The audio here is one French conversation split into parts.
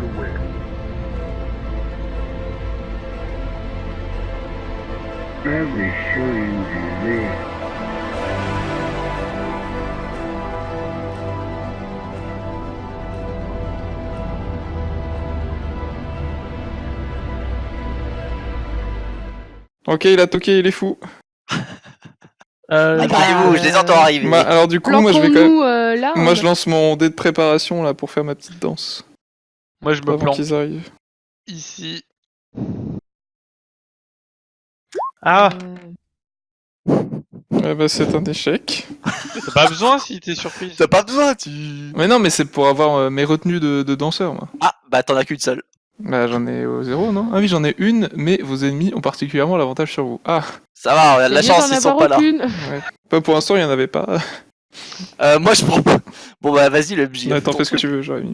everywhere. I will show you the way. Ok, il a toqué, il est fou. Préparez-vous, je les entends arriver. Bah, alors du coup, moi je vais quand même... Planquons-nous là. Moi je lance mon dé de préparation là pour faire ma petite danse. Moi je me Avant plante qu'ils arrivent. ici. Ah, Bah c'est un échec. T'as pas besoin si t'es surprise. T'as pas besoin, tu... Mais non, mais c'est pour avoir mes retenues de danseur, moi. Ah, bah t'en as qu'une seule. Bah j'en ai au 0, non? Ah oui, j'en ai une, mais vos ennemis ont particulièrement l'avantage sur vous. Ah, Ça va, on a de la chance, ils sont pas là. ouais. Pas pour l'instant, il y en avait pas. Moi je prends... Bon bah vas-y le MJ. Ouais, t'en fais ce que tu veux, j'aurais mis.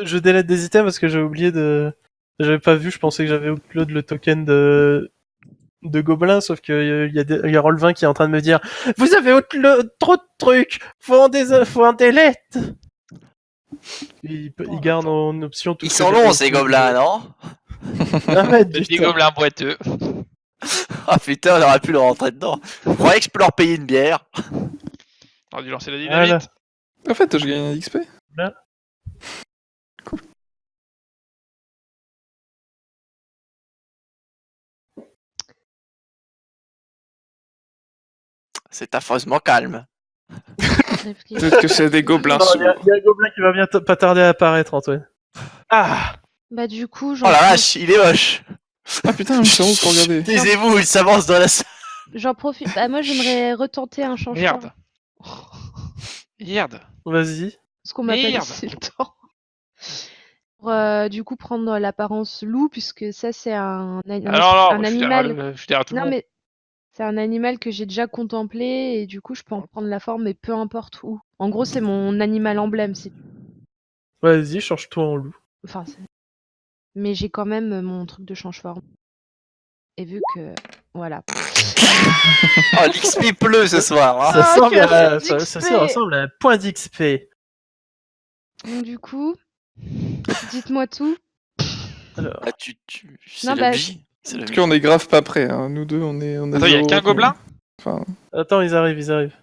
je délète des items parce que j'ai oublié de... J'avais pas vu, je pensais que j'avais upload le token de Gobelin, sauf qu'il y a Rolvin qui est en train de me dire « Vous avez trop de trucs, faut en délète !» Il garde en option tout Ils ce sont que longs j'ai ces upload. gobelins, non? Arrête, Des putain. gobelins boiteux. Ah putain, on aurait pu leur rentrer dedans. Vous croyez que je peux leur payer une bière? On aurait dû lancer la dynamite. Voilà. En fait, je gagne un XP. C'est affreusement calme. Peut-être que c'est des gobelins Non, sourds. il y a un gobelin qui va bien pas tarder à apparaître, Antoine. Ah, Bah du coup, Oh la vache, il est moche. Ah putain, ils sont où pour regarder? Taisez-vous, il s'avance dans la salle. j'en profite. Bah moi, j'aimerais retenter un changement. Merde. Merde. vas-y. Parce qu'on m'a pas Merde. laissé le temps. Pour, du coup, prendre l'apparence loup, puisque ça, c'est un Alors non, un je suis animal. derrière- je suis derrière tout le Non, monde. mais c'est un animal que j'ai déjà contemplé, et du coup, je peux en prendre la forme, mais peu importe où. En gros, c'est mon animal emblème. Vas-y, change-toi en loup. Enfin, mais j'ai quand même mon truc de change-forme. Et vu que... Voilà. Oh, l'XP pleut ce soir. Hein. Ça, Ah, ressemble que à, c'est ça d'XP. ressemble à un point d'XP. Donc du coup, dites-moi tout. Alors, Ah, c'est Non, le bah, MJ. C'est le En tout MJ. cas, on est grave pas prêts. Hein. Nous deux, on est. Attends, y'a zéro qu'un retenue. gobelin? Enfin, attends, ils arrivent.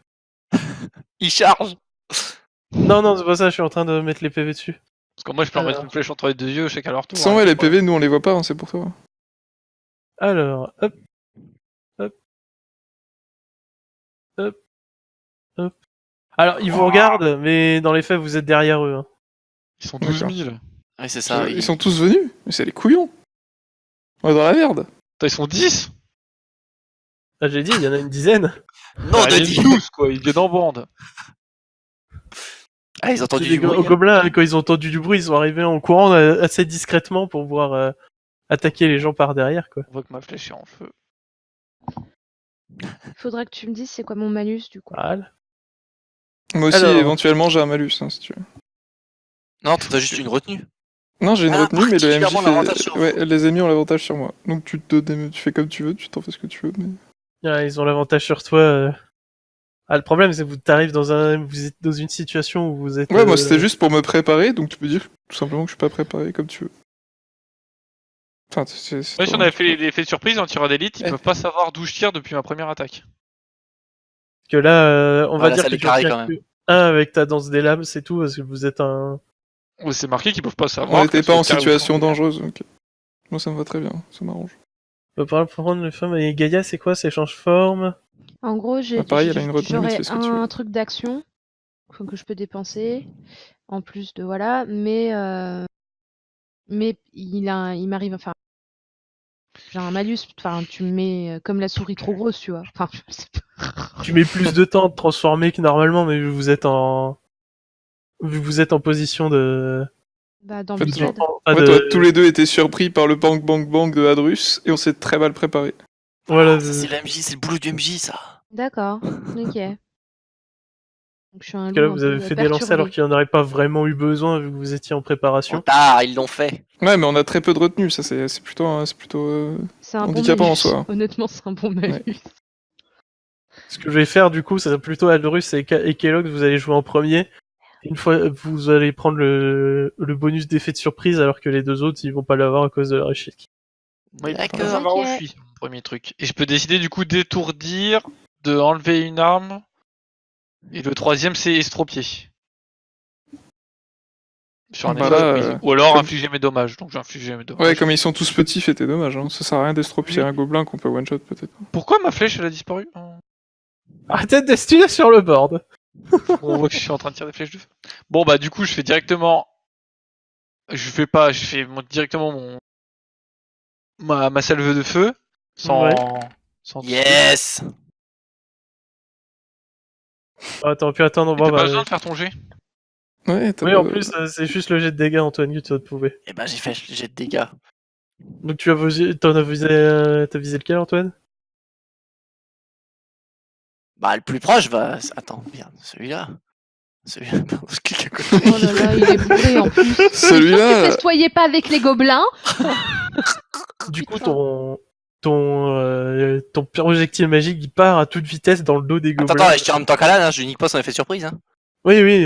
Il charge. Non, c'est pas ça, je suis en train de mettre les PV dessus. Parce que moi je peux en mettre une flèche entre les deux yeux chacun leur tour. sans hein, ouais, c'est les pas- PV, nous on les voit pas, hein, c'est pour toi. Alors, hop. Alors, ils vous regardent, mais dans les faits, vous êtes derrière eux. Hein. Ils sont 12 000. Oui, c'est ça. Ils sont tous venus, mais c'est les couillons. On est dans la merde. Putain, ils sont 10. Ah, j'ai dit, il y en a une dizaine. Non, de ils Dieu. viennent 12 quoi, ils viennent en bande. Ah, ils ont entendu Les du bruit. gobelins, quand ils ont entendu du bruit, ils sont arrivés en courant assez discrètement pour pouvoir attaquer les gens par derrière, quoi. On voit que ma flèche est en feu. Faudra que tu me dises c'est quoi mon malus du coup. Voilà. Moi aussi, Alors- éventuellement, j'ai un malus, hein, si tu veux. Non, t'as juste une retenue. Non, j'ai une Ah, retenue, mais le MJ particulièrement l'avantage fait... sur Ouais, vous. les ennemis ont l'avantage sur moi. Donc tu fais comme tu veux, tu t'en fais ce que tu veux, mais... Ouais, ils ont l'avantage sur toi. Ah, le problème, c'est que t'arrives vous êtes dans une situation où vous êtes. Ouais, moi c'était juste pour me préparer, donc tu peux dire tout simplement que je suis pas préparé comme tu veux. Enfin, c'est Ouais, si on toi, avait tu fait vois. les effets de surprise en tirant d'élite, ils Eh. peuvent pas savoir d'où je tire depuis ma première attaque. Que là, on va Voilà, dire ça que les tu carré retires quand même. que un avec ta danse des lames, c'est tout, parce que vous êtes un. Ouais, c'est marqué qu'ils peuvent pas savoir. On n'était que pas en ce carré situation ou pas. dangereuse, donc... Moi ça me va très bien, ça m'arrange. On va prendre les femmes. Et Gaïa, c'est quoi? C'est change-forme? En gros, Ah, pareil, elle a une retenue, mais tu j'aurais fais ce que tu veux. un truc d'action que je peux dépenser en plus de voilà, mais il m'arrive enfin j'ai un malus, enfin tu me mets comme la souris trop grosse, tu vois. Enfin, je sais pas. Tu mets plus de temps de transformer que normalement, mais vu que vous êtes en position de. Bah dans En fait, le genre- bled. Ah, Ouais, de- toi, tous les deux étaient surpris par le bang bang bang de Hadrus, et on s'est très mal préparé. Voilà. Ça, c'est le MJ, c'est le boulot du MJ, ça. D'accord. OK. Donc je suis un Parce que là, loup un vous avez peu fait des lancers alors perturbé. qu'il n'y en aurait pas vraiment eu besoin vu que vous étiez en Trop préparation. tard, ils l'ont fait. Ouais, mais on a très peu de retenue, ça c'est plutôt... C'est un bon handicapant malus. en soi. Honnêtement, c'est un bon malus. Ce que je vais faire du coup, c'est plutôt Aldorus et Kellogg, vous allez jouer en premier. Une fois, vous allez prendre le bonus d'effet de surprise alors que les deux autres, ils vont pas l'avoir à cause de la réussite. Oui, D'accord. faut savoir où Ok. je suis, mon premier truc. Et je peux décider du coup d'étourdir, de enlever une arme. Et le troisième, c'est estropier. Sur un Bah effet là, surprise. Ou alors comme- infliger mes dommages. Donc j'ai infligé mes dommages. Ouais, comme ils sont tous petits, fais tes dommages. Hein. Ça sert à rien d'estropier Oui. un gobelin qu'on peut one-shot peut-être. Pourquoi ma flèche elle a disparu? Arrêtez de stuner sur le board. On voit que je suis en train de tirer des flèches de feu. Bon bah du coup je fais directement. Directement ma salve de feu. Sans. Ouais. sans Yes. Attends, puis attendre, Mais bon, t'as pas bah, besoin de faire ton jet. Ouais, oui, en plus, c'est juste le jet de dégâts, Antoine, que tu pouvais. Eh ben j'ai fait j'ai de dégâts. Donc t'as visé lequel, Antoine? Bah le plus proche va. Attends, merde, celui-là. Celui-là. Parce qu'il est à côté. Oh là là, il est bourré en plus. Celui-là, Ne festoyez pas avec les gobelins. Du coup, ton projectile magique, il part à toute vitesse dans le dos des gobelins. Attends, je tire en même temps qu'Alan, hein, je nique pas son effet de surprise. Hein. Oui,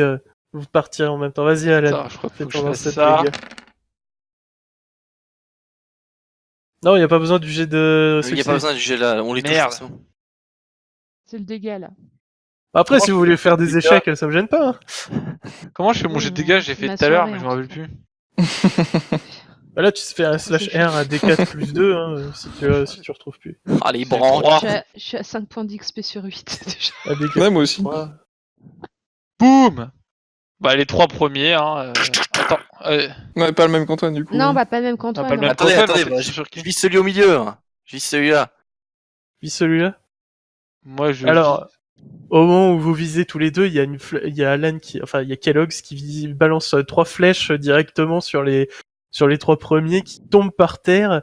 vous partirez en même temps. Vas-y, Alan. Ça, je crois qu'il Fais faut que ton je lancé fasse de ça. dégâts. Non, il n'y a pas besoin du jet de Il n'y a succès. pas besoin du jet là, on les touche. Merde. de toute façon. C'est le dégât là. Après, Comment si je vous voulez fais faire le des dégât échecs, ça me gêne pas. Hein. Comment je fais mon Oui, jet de bon, dégâts? J'ai c'est fait ma tout à l'heure, soirée, mais je en me rappelle plus. Bah là, tu te fais un slash R à D4 plus 2, hein, si tu retrouves plus. Ah les C'est branches. trois. Je suis à 5 points d'XP sur 8 déjà. À D4 ouais, moi aussi. 3. Boum! Bah les trois premiers, hein. Attends. Ouais, pas le même qu'Antoine du coup. Non, bah pas le même qu'Antoine. pas le même. Attendez, Antoine, attendez, en fait, bah, c'est sur qui je vise celui au milieu. Hein. Je vise celui-là. Puis celui-là. Moi je. Alors, au moment où vous visez tous les deux, il y a Alan il y a Kellogg's qui balance 3 flèches directement sur les 3 premiers qui tombent par terre.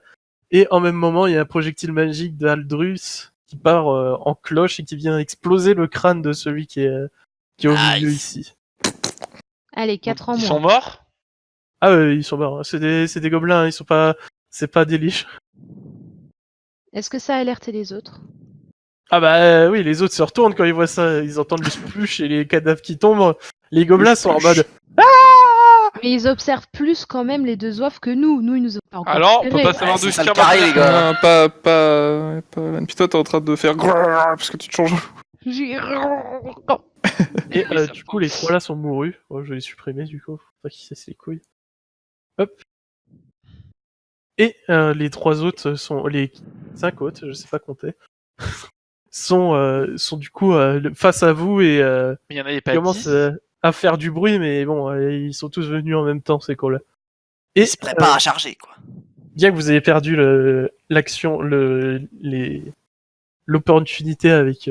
Et en même moment, il y a un projectile magique d'Aldrus qui part en cloche et qui vient exploser le crâne de celui qui est au milieu Nice. ici. Allez, 4 en Ils moins. sont morts? Ah ils sont morts. Hein. C'est des gobelins, ils sont pas, c'est pas des liches. Est-ce que ça a alerté les autres? Ah bah oui, les autres se retournent quand ils voient ça, ils entendent le splush et les cadavres qui tombent. Les gobelins sont en mode Mais ils observent plus quand même les deux oeufs que nous. Nous, ils nous ont pas encore Alors, on peut repérés. pas savoir Ouais, d'où c'est je ça tire le carré, ma les flèche. gars. Non, pas. Puis toi, t'es en train de faire grrrr parce que tu te changes. J'ai- Et Oui, ça du coup, les 3 là sont mourus. Oh, je vais les supprimer du coup, faut pas qu'ils cessent les couilles. Hop. Et les 3 autres sont les 5 autres, je sais pas compter, sont du coup face à vous et Mais il y en avait ils pas commencent 10. à faire du bruit, mais bon, ils sont tous venus en même temps ces cons-là. Il Et se prépare à charger quoi. bien que vous ayez perdu l'action, l'opportunité avec,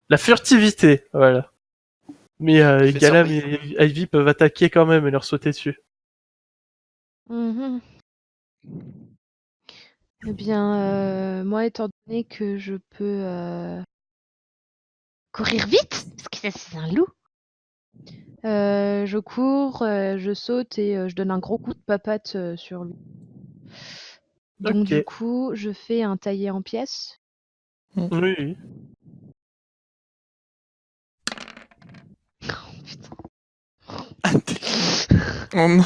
la furtivité, voilà. Mais Fait Galam surprise. et Ivy peuvent attaquer quand même et leur sauter dessus. Mhm. Eh bien, moi, étant donné que je peux courir vite, parce que ça, c'est un loup, je cours, je saute et je donne un gros coup de papate sur lui. Donc, Ok. du coup, je fais un taillé en pièces. Oui. Oh non,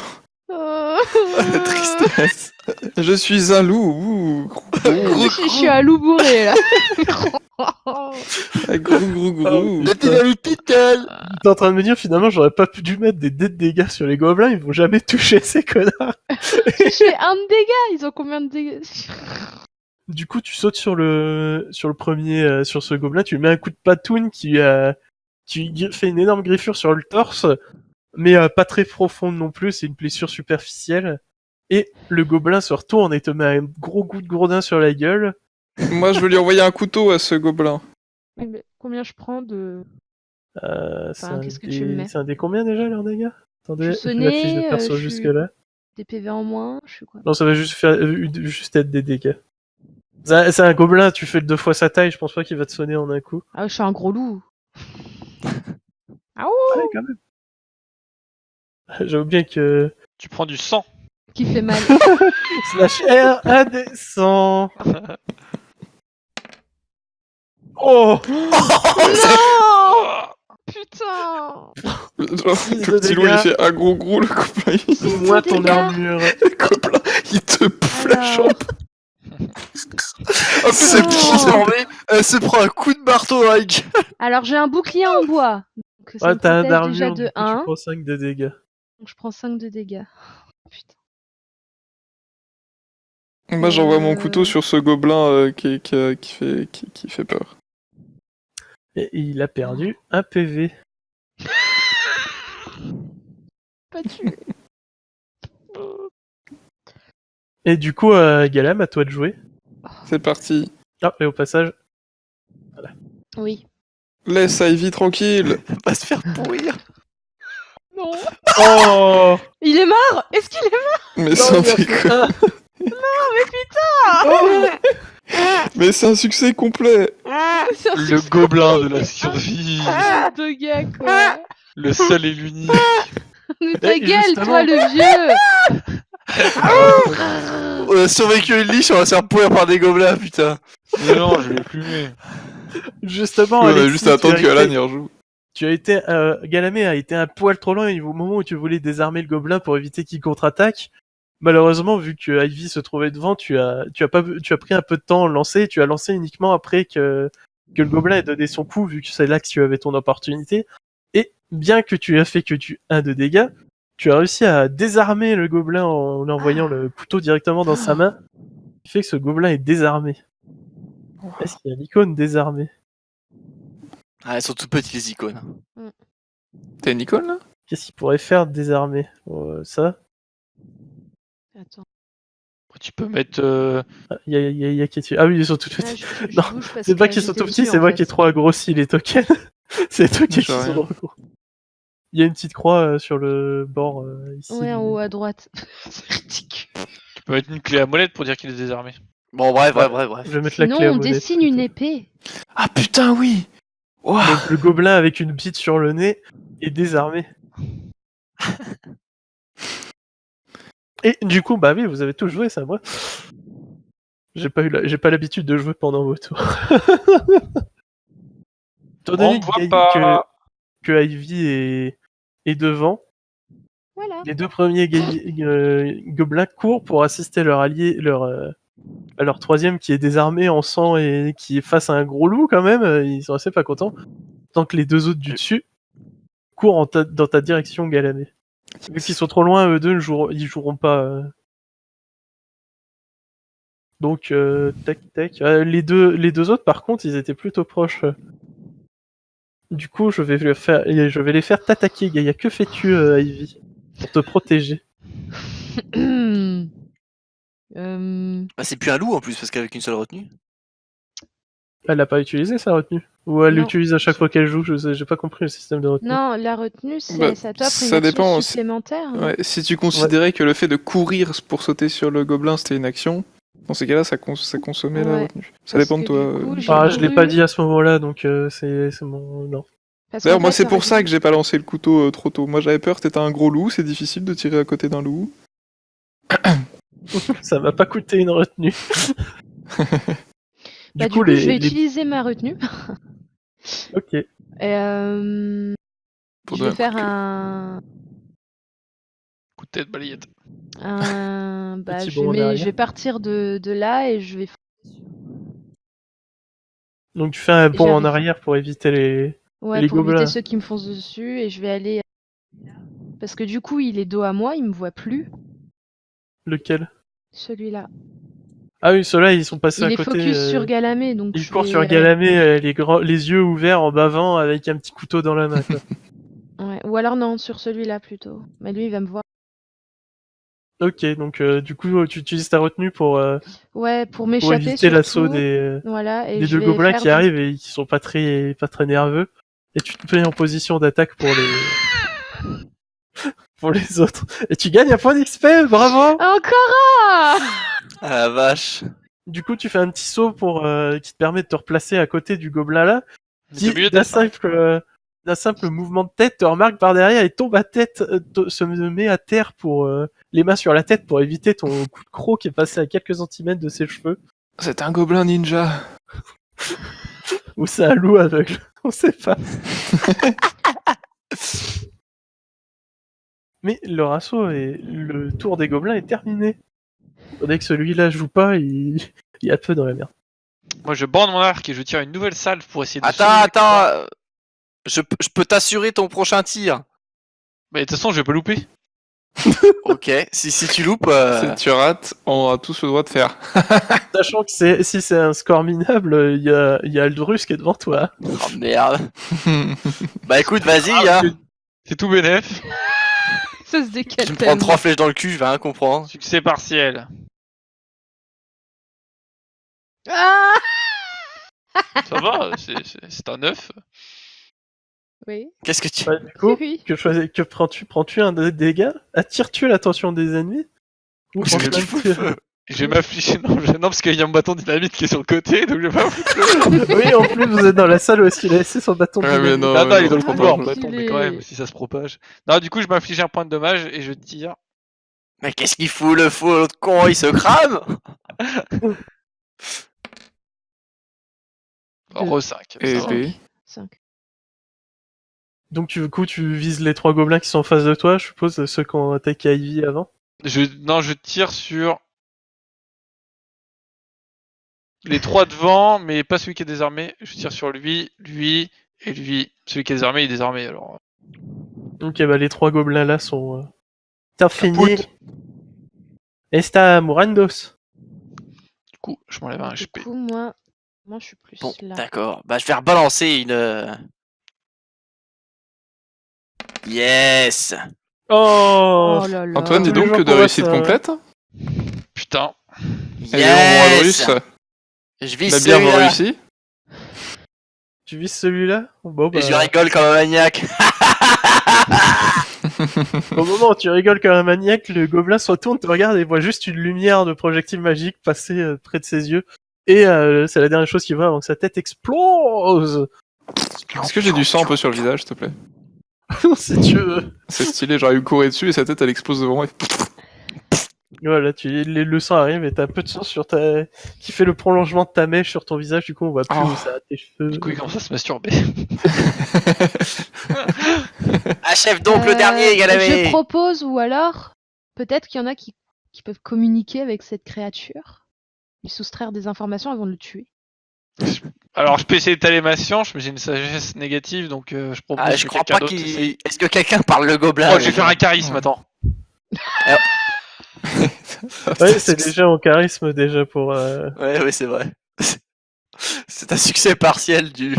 Tristesse. je suis un loup. Ouh, Je suis un loup bourré là. grou. Le l'hôpital. T'es en train de me dire finalement j'aurais pas dû mettre des dés de dégâts sur les gobelins, ils vont jamais toucher ces connards. J'ai un de dégâts. Ils ont combien de dégâts? Du coup tu sautes sur le premier, sur ce gobelin, tu lui mets un coup de patoune qui fait une énorme griffure sur le torse, mais pas très profonde non plus, c'est une blessure superficielle. Et le gobelin se retourne et te met un gros coup de gourdin sur la gueule. Moi, je veux lui envoyer un couteau à ce gobelin. Oui, mais combien je prends de... C'est un qu'est-ce que tu me mets? c'est un des combien déjà leurs dégâts? Attendez, Je suis j'ai la fiche de sonnée, perso je suis- jusque là. Des PV en moins? Je suis quoi? Non, ça va juste faire juste être des dégâts. C'est un gobelin, tu fais 2 fois sa taille, je pense pas qu'il va te sonner en un coup. Ah, je suis un gros loup. Ah Ouais, quand même. J'avoue bien que Tu prends du sang. qui fait mal. slash R indécent. Oh, Non! Putain. Le de petit loup, il dégâts. fait un gros le copain. Moi ton dégâts. armure. Le copain, il te bouffe la Alors. jambe. En plus, elle est transformée, elle se prend un coup de marteau dans la gueule. Alors j'ai un bouclier en bois. Donc, ça Ouais, me t'as un protège déjà armure, de du coup, tu 1. prends 5 de dégâts. Donc je prends 5 de dégâts. Putain. Moi, j'envoie mon Euh. couteau sur ce gobelin qui fait peur. Et il a perdu un PV. Pas tué. Et du coup, Galam, à toi de jouer. C'est parti. Ah, et au passage, Oui. Laisse Ivy tranquille. Elle va se faire pourrir. Non. oh, Il est mort. Est-ce qu'il est mort? Mais c'est un déco- Mais c'est un succès complet. C'est un Le succès. gobelin de la survie. De gars quoi. Le seul et l'unique. Mais ta Et gueule, justement- toi le vieux. On a survécu une liche, on va se faire pourrir par des gobelins, putain. Mais non, je l'ai plumé. justement, On a Alexis, juste à attendre tu que as Alan été- y rejoue. tu as été, Galamé a été un poil trop loin au moment où tu voulais désarmer le gobelin pour éviter qu'il contre-attaque. Malheureusement, vu que Ivy se trouvait devant, tu as pris un peu de temps à lancer, et tu as lancé uniquement après que le gobelin ait donné son coup, vu que c'est là que tu avais ton opportunité. Et bien que tu aies fait que 1 de dégâts, tu as réussi à désarmer le gobelin en envoyant le couteau directement dans sa main. Ce qui fait que ce gobelin est désarmé. Est-ce qu'il y a l'icône désarmée? Ah, elles sont toutes petites les icônes. T'as une icône là? Qu'est-ce qu'il pourrait faire désarmé? Ça? Attends. Tu peux mettre. Il y a qui est dessus. Ah oui, ils sont tout Là, petits. je Non, bouge parce c'est pas que qu'ils sont j'étais tout petits, dessus, c'est en moi fait. qui ai trop agrossi les tokens. C'est toi qui Je sais sont rien. trop gros. Il y a une petite croix sur le bord ici. Ouais, en haut à droite. C'est ridicule. Tu peux mettre une clé à molette pour dire qu'il est désarmé. Bon, bref. Je vais mettre la Sinon, clé à on molette, dessine plutôt. une épée. Ah putain, oui. Ouah. Donc le gobelin avec une bite sur le nez est désarmé. Et du coup, bah oui, vous avez tous joué, ça, moi. J'ai pas l'habitude de jouer pendant vos tours. Étant donné On voit pas. que Ivy est devant, Voilà. les deux premiers gobelins courent pour assister leur allié, leur troisième qui est désarmé en sang et qui est face à un gros loup quand même. Ils sont assez pas contents. Tant que les deux autres du dessus courent dans ta direction, Galamé. Vu qu'ils sont trop loin, eux deux, ils joueront pas. Donc, tac, tac. Les deux autres, par contre, ils étaient plutôt proches. Du coup, je vais les faire t'attaquer, Gaïa. Que fais-tu, Ivy, pour te protéger? Ah, c'est plus un loup en plus, parce qu'avec une seule retenue. Elle l'a pas utilisé sa retenue? Ou elle Non. l'utilise à chaque fois qu'elle joue? J'ai pas compris le système de retenue. Non, la retenue, Bah, ça t'offre ça une dépend action aussi. supplémentaire. hein. Ouais, si tu considérais que le fait de courir pour sauter sur le gobelin c'était une action, dans ces cas-là, ça consommait la Ouais. retenue. Ça Parce dépend de que toi. du coup, j'ai Ah, je l'ai couru. pas dit à ce moment-là, donc c'est mon... Non. Parce D'ailleurs, qu'en moi, fait, c'est ça pour aurait ça été- que j'ai pas lancé le couteau trop tôt. Moi, j'avais peur, c'était un gros loup, c'est difficile de tirer à côté d'un loup. Ça m'a pas coûté une retenue. Bah, du coup, je vais utiliser ma retenue. Ok. Et, Pour je donner vais un coup faire de queue. un... Coup de tête, balayette. Bah, Petit je bond en arrière. vais partir de là et je vais... Donc tu fais un bond en J'arrive. arrière pour éviter les... Ouais, Les pour gobelins. éviter ceux qui me foncent dessus et je vais aller... Parce que du coup, il est dos à moi, il me voit plus. Lequel? Celui-là. Ah oui, ceux-là, ils sont passés Il à est côté. focus sur Galamé, donc Ils je courent vais- sur Galamé, les yeux ouverts en bavant avec un petit couteau dans la main. Quoi. Ouais. Ou alors non, sur celui-là plutôt. Mais lui, il va me voir. Ok, donc du coup, tu utilises ta retenue pour Ouais, pour m'échapper éviter l'assaut surtout. des Voilà, et deux je vais gobelins faire qui du- arrivent et qui sont pas très nerveux. Et tu te mets en position d'attaque pour les pour les autres. Et tu gagnes un point d'XP, bravo. Encore un. Ah la vache. Du coup, tu fais un petit saut pour qui te permet de te replacer à côté du gobelin là, Mais qui t'as mieux d'un d'être- simple mouvement de tête te remarque par derrière et tombe à tête, se met à terre pour les mains sur la tête pour éviter ton coup de croc qui est passé à quelques centimètres de ses cheveux. C'est un gobelin ninja. Ou c'est un loup aveugle, on sait pas. Mais leur assaut et le tour des gobelins est terminé. Dès que celui-là joue pas, il y a peu dans la merde. Moi, je bande mon arc et je tire une nouvelle salve pour essayer de. Attends. Je peux t'assurer ton prochain tir. Mais de toute façon, je vais pas louper. Ok, si tu loupes. Si tu rates, on a tous le droit de faire. Sachant que si c'est un score minable, il y a Aldrus qui est devant toi. Oh merde. Bah écoute, vas-y, hein. C'est tout bénef. Ça se décale Tu me prends tellement. 3 flèches dans le cul, je vais rien comprendre. Succès partiel. Ah Ça va, c'est un 9. Oui. Qu'est-ce que tu. Bah, du coup, Oui. que prends-tu? Prends-tu un dégât? Attires-tu l'attention des ennemis? Ou Qu'est-ce que prends-tu tu un fous tir? le feu? Je vais m'affliger. Non, parce qu'il y a mon bâton dynamite qui est sur le côté, donc je vais pas m'affliger. Oui, en plus, vous êtes dans la salle où est-ce qu'il a laissé son bâton de Ouais, mais dynamite. non, Non, il est dans le non, couloir, non. le bâton, mais Enculé. quand même, si ça se propage. Non, du coup, je m'inflige un point de dommage et je tire. Mais qu'est-ce qu'il fout le fou, l'autre con, il se crame? Re 5. Et Cinq. B. 5. Donc, du coup, tu vises les 3 gobelins qui sont en face de toi, je suppose, ceux qui ont attaqué Ivy avant. Non, je tire sur les 3 devant, mais pas celui qui est désarmé. Je tire sur lui et lui. Celui qui est désarmé, il est désarmé alors. Ok, bah les 3 gobelins là sont finis. Caput. Esta Murandos. Du coup, je m'enlève un Du HP. coup, moi, je suis plus Bon, là. d'accord. Bah, je vais rebalancer une. Yes! Oh, Oh là là. Antoine, dis tous les donc jours que de qu'on voit réussite ça. complète. Putain. Et mon Yes! Aldrus, Je la vise bière celui-là. réussie. Tu vises celui-là? Bon, bah, Et je rigole comme un maniaque. au moment où tu rigoles comme un maniaque, le gobelin se retourne, te regarde et voit juste une lumière de projectile magique passer près de ses yeux. Et c'est la dernière chose qu'il voit avant que sa tête explose. Est-ce que j'ai du sang un peu sur le visage, s'il te plaît? Si tu veux. C'est stylé, genre il courait dessus et sa tête elle explose devant moi. Voilà, le sang arrive et t'as un peu de sang sur qui fait le prolongement de ta mèche sur ton visage, du coup on voit plus Oh. où ça a tes cheveux. Du coup, il commence à se masturber. Achève donc le dernier, Galamé. Je propose, ou alors, peut-être qu'il y en a qui peuvent communiquer avec cette créature, lui soustraire des informations avant de le tuer. Alors, je peux essayer d'étaler ma science, mais j'ai une sagesse négative, donc je propose Ah, je que crois quelqu'un pas d'autre essaye. qu'il. Est-ce que quelqu'un parle le gobelin? Oh, je vais faire un charisme, Ouais. attends. Ouais, c'est déjà en charisme déjà pour. Ouais, c'est vrai. C'est un succès partiel du.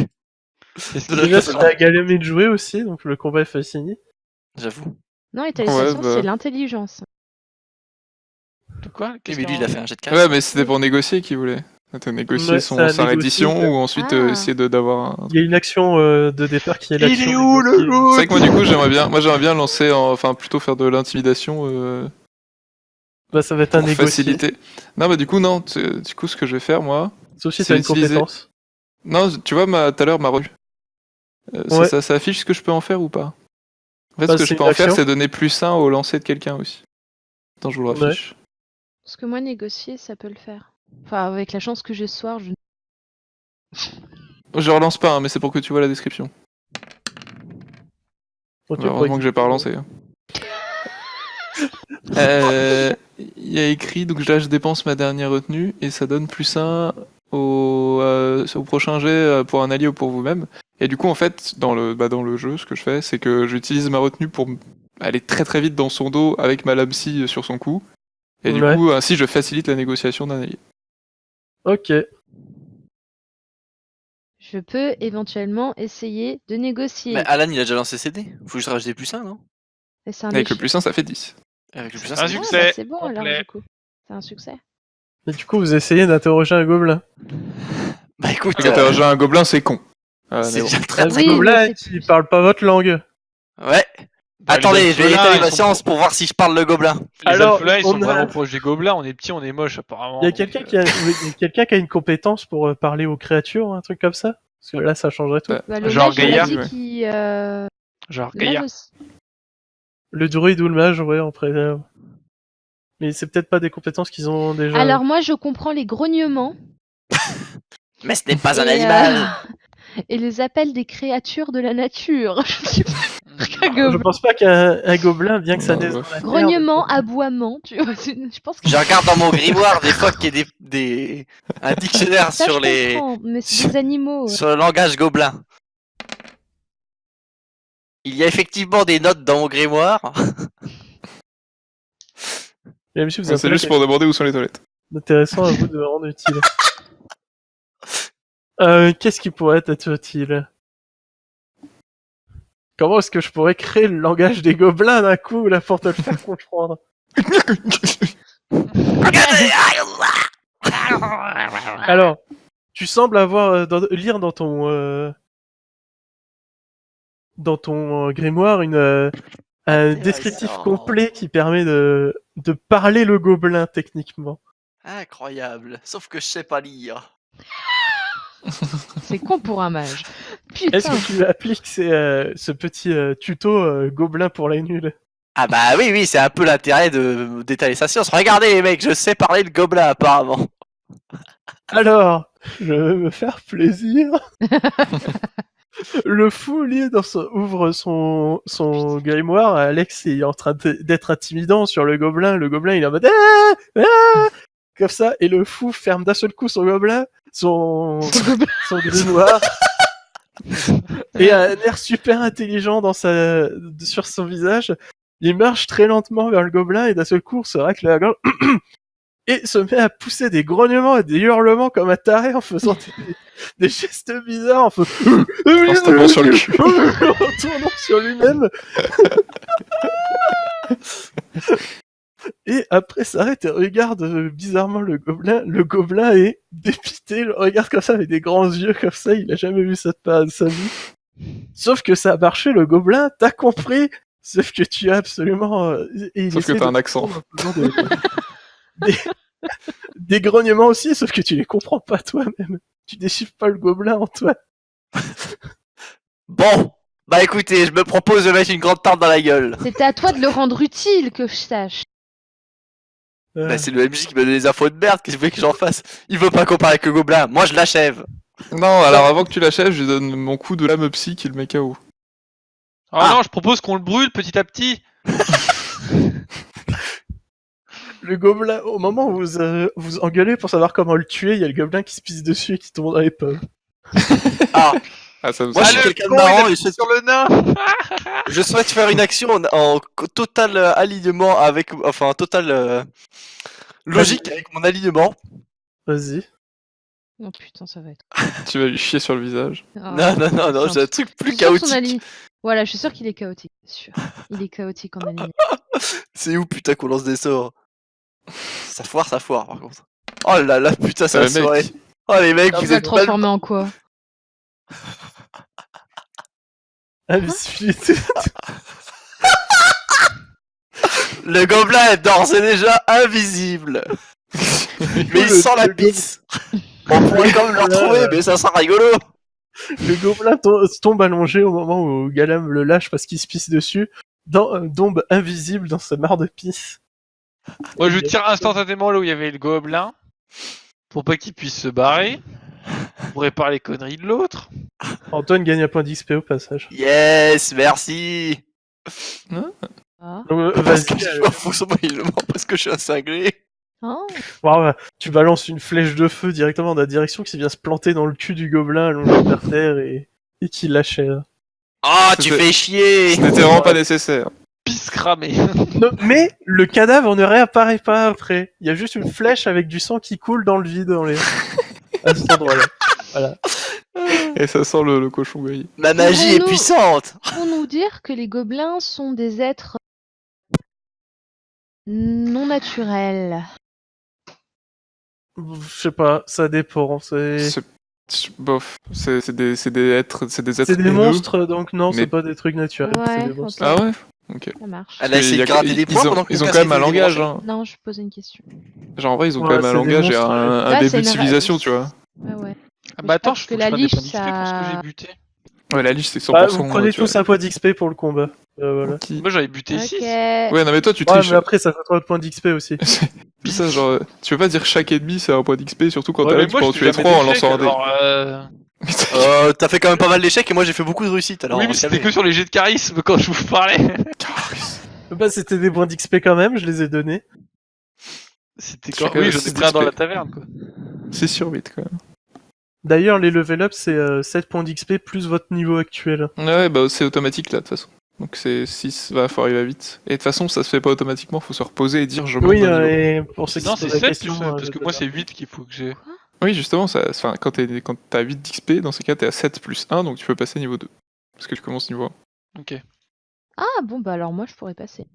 Qu'est-ce De qu'il Déjà, fait, c'est à Galamé de jouer aussi, donc le combat est fini. J'avoue. Non, étalisation, Ouais, bah. c'est l'intelligence. De quoi? Oui, Qu'est-ce mais lui, qu'il il a fait un jet de charisme. Ouais, mais c'était pour négocier qu'il voulait. T'as négocié Ouais, ça a sa négocié. reddition ou ensuite Ah. essayer d'avoir un. Il y a une action de départ qui est l'action. Il est où le négociée. loup? C'est vrai que moi du coup j'aimerais bien lancer, enfin plutôt faire de l'intimidation Bah, ça va être un pour négocié. faciliter. Non bah du coup non, du coup ce que je vais faire moi, Sauf si c'est t'as une utiliser- compétence. non tu vois tout à l'heure ma revue, Ouais. ça affiche ce que je peux en faire ou pas. En fait Bah, ce que c'est je peux une en faire action. c'est donner +1 au lancer de quelqu'un aussi. Attends je vous le raffiche. Parce que moi, négocier, ça peut le faire. Enfin, avec la chance que j'ai ce soir, je... Je relance pas hein, mais c'est pour que tu vois la description. Ok, Heureusement que j'ai pas relancé. hein. Il y a écrit, donc là je dépense ma dernière retenue et ça donne +1 au prochain jet pour un allié ou pour vous-même. Et du coup en fait dans le jeu ce que je fais c'est que j'utilise ma retenue pour aller très très vite dans son dos avec ma lame scie sur son cou. Et du Ouais. coup ainsi je facilite la négociation d'un allié. Ok. je peux éventuellement essayer de négocier. Mais Alan, il a déjà lancé ses dés. Faut juste rajouter +1, non? Et c'est un Avec le échec. +1 ça fait 10. Avec le +1, Un c'est Ah, succès. bah, c'est bon alors, complet. du coup. C'est un succès. Et du coup, vous essayez d'interroger un gobelin. Bah écoute, Quand t'as un gobelin c'est con. c'est mais bon. déjà très Un très Oui, gobelin mais qui parle pas votre langue. Ouais. Bah, Attendez, les je vais elfes-là, étaler ils ma sont science pour voir si je parle le gobelin. Les Alors, elfes-là, ils sont on a- vraiment proches des gobelins. On est petits, on est moche apparemment. Il y a donc, quelqu'un qui a une compétence pour parler aux créatures, un truc comme ça? Parce que là, ça changerait tout. Ouais. Bah, le Genre mage, il a Gaillard, dit ouais. qu'il... Genre le Gaillard. mage aussi. Le druide ou le mage, ouais, en préserve. Mais c'est peut-être pas des compétences qu'ils ont déjà. Alors moi, je comprends les grognements Mais ce n'est pas un et, animal. et les appels des créatures de la nature. Je sais pas. qu'un Je gobelin. pense pas qu'un gobelin, bien que ça Non, naisse ouais. dans la terre, Grognement, aboiement, tu vois. Je pense que Je regarde dans mon grimoire des fois qu'il y a un dictionnaire ça, sur je comprends, mais c'est des animaux. sur le langage gobelin. Il y a effectivement des notes dans mon grimoire. Et monsieur, vous Ouais, avez c'est juste pour demander où sont les toilettes. intéressant à vous de me rendre utile. Qu'est-ce qui pourrait être utile? Comment est-ce que je pourrais créer le langage des gobelins d'un coup, là, pour te le faire comprendre? Alors, tu sembles avoir lire dans ton grimoire un descriptif Intéressant. complet qui permet de parler le gobelin techniquement. Incroyable. Sauf que je sais pas lire. C'est con pour un mage. Est-ce Putain. que tu appliques ce petit tuto gobelin pour les nuls? Ah bah oui, c'est un peu l'intérêt de d'étaler sa science. Regardez les mecs, je sais parler le gobelin apparemment. Alors, je vais me faire plaisir. Le fou ouvre son grimoire. Alex est en train d'être intimidant sur le gobelin. Le gobelin il est en mode comme ça, et le fou ferme d'un seul coup son gobelin, son grimoire, et a un air super intelligent sur son visage. Il marche très lentement vers le gobelin et d'un seul coup se racle la gorge et se met à pousser des grognements et des hurlements comme un taré en faisant des gestes bizarres, en faisant En se tapant sur le cul. en tournant sur lui-même. Et après s'arrête et regarde bizarrement le gobelin. Le gobelin est dépité, le regarde comme ça avec des grands yeux comme ça, il a jamais vu ça de sa vie. Sauf que ça a marché, le gobelin, t'as compris. Sauf que tu as absolument... et il Sauf que essaie t'as de un accent. comprendre en faisant des grognements aussi, sauf que tu les comprends pas toi-même. Tu déchiffres pas le gobelin en toi. Bon, bah écoutez, je me propose de mettre une grande tarte dans la gueule. C'était à toi de le rendre utile, que je sache. Bah c'est le MJ qui me donne des infos de merde, qu'est-ce que vous voulez que j'en fasse? Il veut pas comparer avec le gobelin, moi je l'achève. Non, alors avant que tu l'achèves, je lui donne mon coup de lame psy qui le met KO. Ah non, je propose qu'on le brûle petit à petit. Le gobelin, au moment où vous engueulez pour savoir comment le tuer, il y a le gobelin qui se pisse dessus et qui tombe dans les pommes. Ah, Ah, ça me moi je suis semble- quelqu'un de con, il marrant a et pissé sur le nain. je souhaite faire une action en total alignement avec... Enfin, total logique avec mon alignement. Vas-y. Oh putain, ça va être. Tu vas lui chier sur le visage. Ah. Non, j'ai un truc Je plus suis sûre que son chaotique. Voilà, je suis sûr qu'il est chaotique, c'est sûr. Il est chaotique en alignement. C'est où putain qu'on lance des sorts? Ça foire par contre. Oh là là, putain, c'est Ouais, la soirée. mec. Oh les mecs, Tu vous vas le êtes mal... transformer en quoi? Invisibilité. Le gobelin est d'ores et déjà invisible. Mais il sent la pisse. On pourrait quand même le retrouver, mais ça sera rigolo. Le gobelin tombe allongé au moment où Galam le lâche parce qu'il se pisse dessus. Tombe invisible dans sa mare de pisse. Moi, je tire instantanément là où il y avait le gobelin pour pas qu'il puisse se barrer. Pour réparer les conneries de l'autre. Antoine gagne un point d'XP au passage. Yes, merci. Ah. Donc, Parce que vas-y. je m'en fous sur moi, il le ment parce que je suis un cinglé. Hein Wow, tu balances une flèche de feu directement dans la direction qui vient se planter dans le cul du gobelin allongé par terre et qui l'achève. Ah, tu C'était- fais chier. Ce n'était vraiment pas nécessaire. Pisse cramée. Non, mais le cadavre ne réapparaît pas après. Il y a juste une flèche avec du sang qui coule dans le vide à cet endroit-là. Voilà. Et ça sent le cochon grillé. Ma magie est Pourrons-nous- puissante. Pour nous dire que les gobelins sont des êtres non naturels. Je sais pas, ça dépend. C'est Bof. C'est des êtres. C'est des êtres. des haineux. monstres, donc non, Mais- c'est pas des trucs naturels. Ouais, c'est des monstres. Ah ouais. Ok. Ça marche. Elle a essayé de gratter des points pendant que ils mon ont quand casque même un était langage. débranché. Hein. Non, je posais une question. Genre en vrai, ils ont Ouais, quand même un c'est des langage et monstres, un Là, début c'est de une civilisation, tu vois. Ouais, ouais. Ah bah attends, je je pense que faut la que je liche, prenne des points d'XP pour ce que ça... j'ai buté. Ouais, la liche c'est 100%. Bah, vous prenez naturel. tous un point d'XP pour le combat. Voilà. Ok. Moi j'avais buté 6. Ok. Ouais, non mais toi tu Ouais, triches. mais après, ça fait 3 points d'XP aussi. C'est ça, genre, tu peux pas dire chaque ennemi c'est un point d'XP, surtout quand Ouais, t'as mais là, tu moi peux en je tuer fais 3 en jamais d'échec, lançant un dé. alors T'as fait quand même pas mal d'échecs et moi j'ai fait beaucoup de réussites. Alors, oui, mais vous c'était savez. que sur les jets de charisme quand je vous parlais. Bah, c'était des points d'XP quand même, je les ai donnés. C'était Je sais quand... que Oui, j'en ai c'est pris un dans la d'XP. taverne, quoi. 6 sur 8 quand même. D'ailleurs, les level up, c'est 7 points d'XP plus votre niveau actuel. Ouais, bah c'est automatique là de toute façon. Donc c'est 6, faut arriver à 8. Et de toute façon, ça se fait pas automatiquement, faut se reposer et dire je monte Oui, d'un niveau. et pour ceux qui Non, se c'est posent la 7 question, plus, parce je que te moi donne. c'est 8 qu'il faut que j'ai. Oui, justement, quand t'as 8 d'XP, dans ces cas, t'es à 7 plus 1, donc tu peux passer niveau 2. Parce que tu commences niveau 1. Ok. Ah bon, bah alors moi je pourrais passer.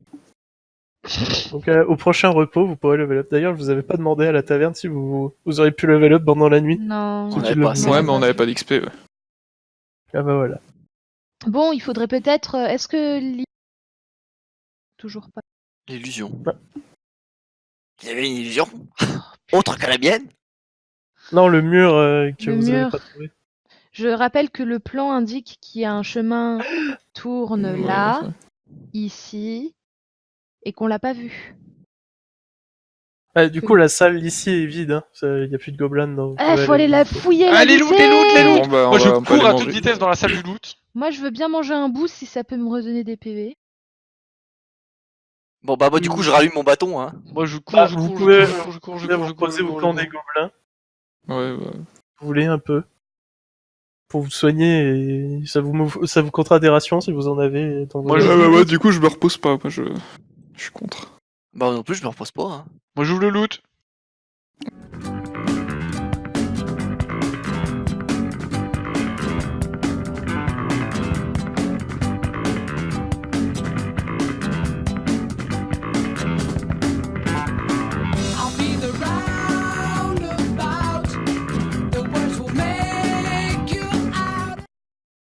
Donc au prochain repos, vous pourrez level up. D'ailleurs, je vous avais pas demandé à la taverne si vous auriez pu level up pendant la nuit. Non. On Ceux qui avait le pas voulaient. assez. Ouais, mais on n'avait pas d'XP, ouais. Ah bah voilà. Bon, il faudrait peut-être. Est-ce que toujours pas. L'illusion. Ouais. Il y avait une illusion autre que la mienne. Non, le mur que Le vous avez mur. pas trouvé. Je rappelle que le plan indique qu'il y a un chemin tourne Ouais, là, c'est vrai. ici, et qu'on l'a pas vu. Ah, du coup, la salle ici est vide. Hein. Il y a plus de gobelins dedans. Vous Eh, pouvez faut aller aller la visiter. fouiller, Ah, la les loot, looter. les loot. Bon, bah, Moi je on peut cours aller à toute manger. vitesse dans la salle du loot. Moi, je veux bien manger un bout si ça peut me redonner des PV. Bon bah moi du coup je rallume mon bâton hein. Moi je cours, Bah, je vous cours, pouvez- je cours, je cours, je Vous cours, je cours, reposez je au cours, camp je des cours. gobelins. Ouais, bah. Vous voulez un peu. Pour vous soigner et ça vous comptera des rations si vous en avez dans Moi, vos- je- Ouais, du coup, je me repose pas, moi je suis contre. Bah non plus je me repose pas hein. Moi j'ouvre le loot.